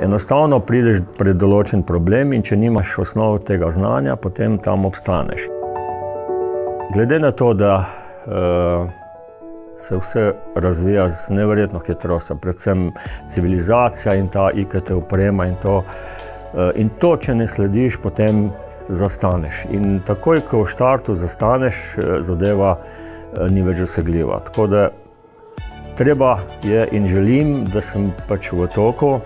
Enostavno prideš pred določen problem in če nimaš osnov tega znanja, potem tam obstaneš. Glede na to, da se vse razvija z neverjetno hitrostjo, predvsem civilizacija in ta IKT oprema in to, če ne slediš, potem zastaneš. In takoj, ko v štartu zastaneš, zadeva ni več dosegljiva. Tako da treba je in želim, da sem pač v toku,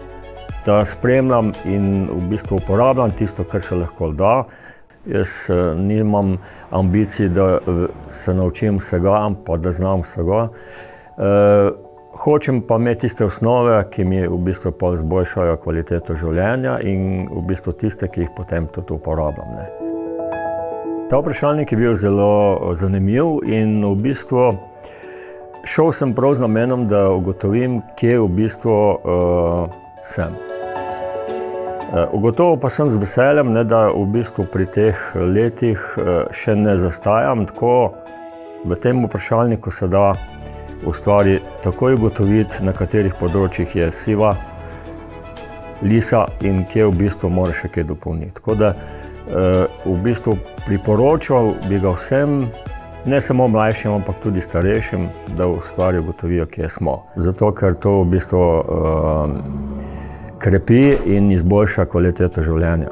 da spremljam in v bistvu uporabljam tisto, kar se lahko da. Jaz nimam ambicij, da se naučim vsega, pa da znam vsega. Hočem pa imeti tiste osnove, ki mi v bistvu pa izboljšajo kvaliteto življenja in v bistvu tiste, ki jih potem tudi uporabljam, ne. Ta vprašalnik je bil zelo zanimiv in v bistvu šel sem prav z namenom, da ugotovim, kje v bistvu sem. Ugotovil pa sem z veseljem, da v bistvu pri teh letih še ne zastajam, tako v tem vprašalniku se da v stvari takoj ugotoviti, na katerih področjih je siva lisa in kje v bistvu moraš še kaj dopolniti. Tako da v bistvu priporočal bi ga vsem, ne samo mlajšim, ampak tudi starejšim, da v stvari ugotovijo, kje smo. Zato, ker to v bistvu krepi in izboljša kvaliteto življenja.